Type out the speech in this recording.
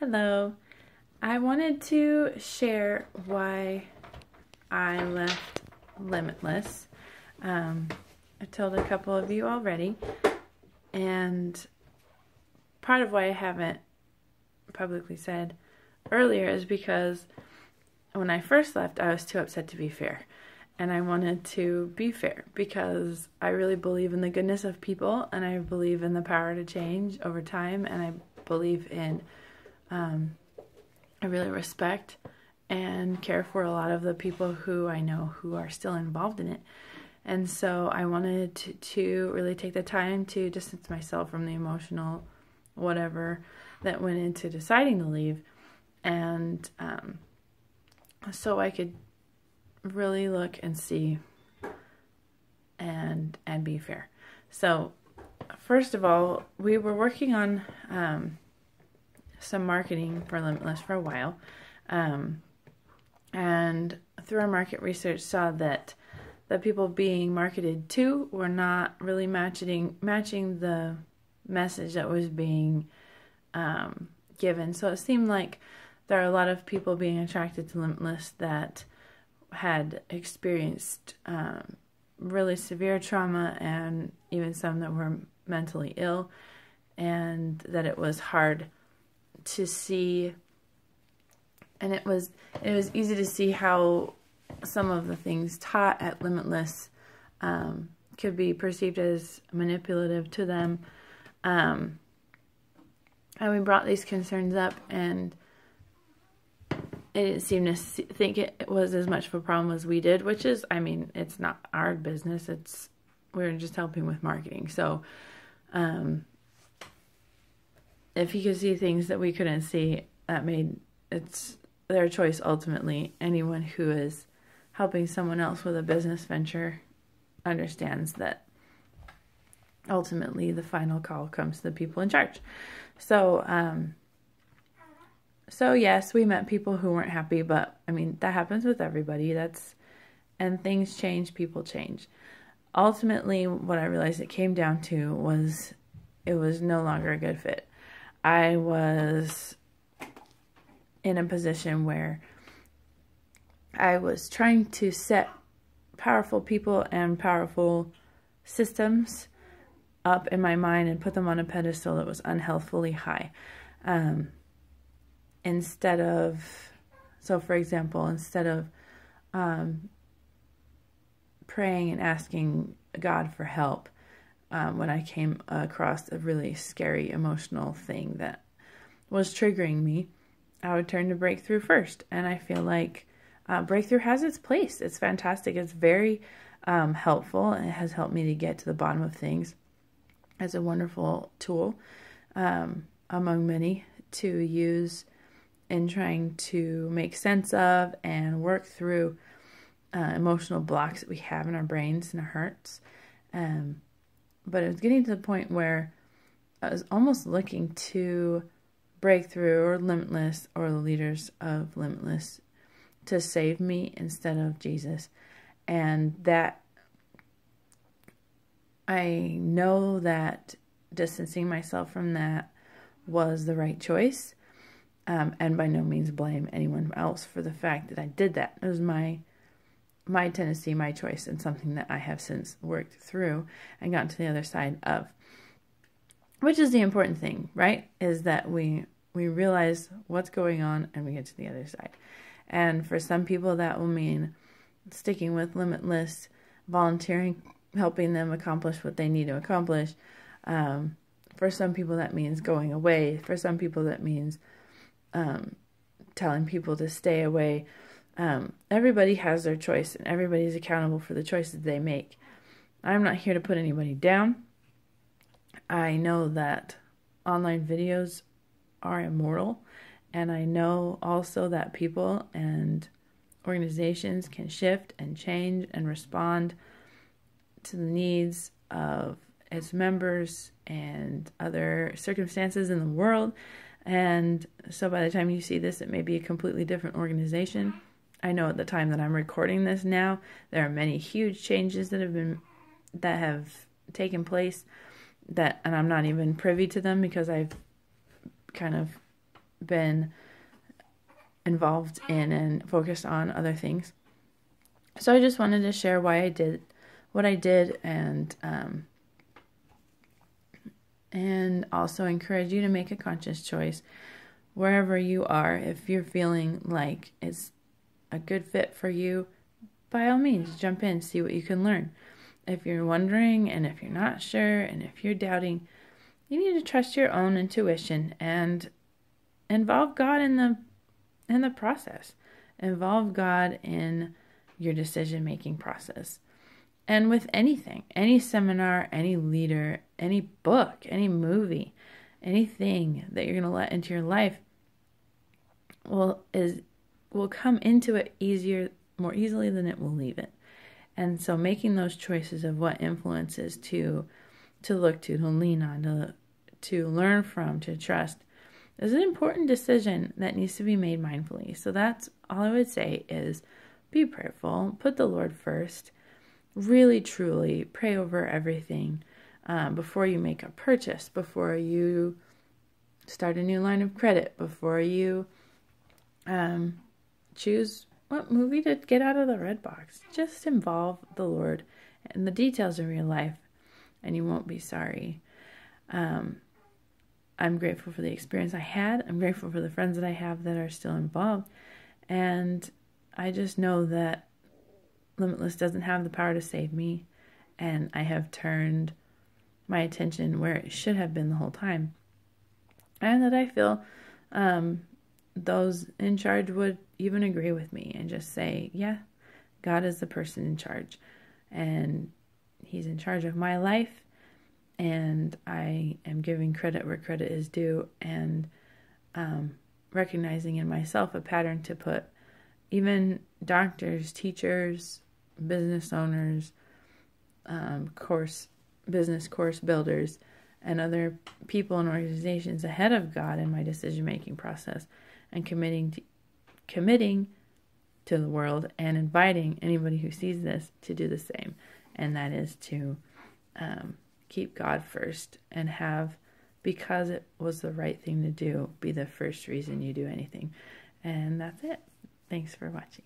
Hello. I wanted to share why I left Limitless. I told a couple of you already, and part of why I haven't publicly said earlier is because when I first left, I was too upset to be fair. And I wanted to be fair because I really believe in the goodness of people, and I believe in the power to change over time, and I believe in I really respect and care for a lot of the people who I know who are still involved in it. And so I wanted to really take the time to distance myself from the emotional whatever that went into deciding to leave. And so I could really look and see and be fair. So first of all, we were working on some marketing for Limitless for a while, and through our market research saw that the people being marketed to were not really matching the message that was being given. So it seemed like there are a lot of people being attracted to Limitless that had experienced really severe trauma, and even some that were mentally ill, and that it was hard to see, and it was easy to see how some of the things taught at Limitless could be perceived as manipulative to them, and we brought these concerns up, and it didn't seem to think it was as much of a problem as we did, which is, I mean, it's not our business, we're just helping with marketing. So if you could see things that we couldn't see, it's their choice ultimately. Anyone who is helping someone else with a business venture understands that ultimately the final call comes to the people in charge. So yes, we met people who weren't happy, but I mean, that happens with everybody. And things change, people change. Ultimately, what I realized it came down to was it was no longer a good fit. I was in a position where I was trying to set powerful people and powerful systems up in my mind and put them on a pedestal that was unhealthfully high. So for example, instead of praying and asking God for help, when I came across a really scary emotional thing that was triggering me, I would turn to Breakthrough first. And I feel like Breakthrough has its place. It's fantastic. It's very helpful. And it has helped me to get to the bottom of things. It's a wonderful tool among many to use in trying to make sense of and work through emotional blocks that we have in our brains and our hearts. But it was getting to the point where I was almost looking to Breakthrough or Limitless or the leaders of Limitless to save me instead of Jesus. And that I know that distancing myself from that was the right choice. And by no means blame anyone else for the fact that I did that. It was my tendency, my choice, and something that I have since worked through and gotten to the other side of. Which is the important thing, right? Is that we realize what's going on and we get to the other side. And for some people that will mean sticking with Limitless, volunteering, helping them accomplish what they need to accomplish. For some people that means going away. For some people that means telling people to stay away. Everybody has their choice, and everybody's accountable for the choices they make. I'm not here to put anybody down. I know that online videos are immoral, and I know also that people and organizations can shift and change and respond to the needs of its members and other circumstances in the world. And so by the time you see this, it may be a completely different organization. I know at the time that I'm recording this now, there are many huge changes that have taken place and I'm not even privy to them because I've kind of been involved in and focused on other things. So I just wanted to share why I did what I did, and also encourage you to make a conscious choice wherever you are. If you're feeling like it's a good fit for you, by all means, jump in, see what you can learn. If you're wondering, and if you're not sure, and if you're doubting, you need to trust your own intuition and involve God in the process. Involve God in your decision-making process. And with anything, any seminar, any leader, any book, any movie, anything that you're going to let into your life will come into it more easily than it will leave it. And so making those choices of what influences to look to lean on, to learn from, to trust, is an important decision that needs to be made mindfully. So that's all I would say is be prayerful, put the Lord first, really truly pray over everything before you make a purchase, before you start a new line of credit, before you choose what movie to get out of the red box. Just involve the Lord in the details of your life, and you won't be sorry. I'm grateful for the experience I had. I'm grateful for the friends that I have that are still involved. And I just know that Limitless doesn't have the power to save me. And I have turned my attention where it should have been the whole time. And that I feel those in charge would even agree with me and just say, yeah, God is the person in charge. And He's in charge of my life. And I am giving credit where credit is due, and recognizing in myself a pattern to put even doctors, teachers, business owners, business course builders, and other people and organizations ahead of God in my decision-making process, and committing to the world and inviting anybody who sees this to do the same. And that is to keep God first and have, because it was the right thing to do, be the first reason you do anything. And that's it. Thanks for watching.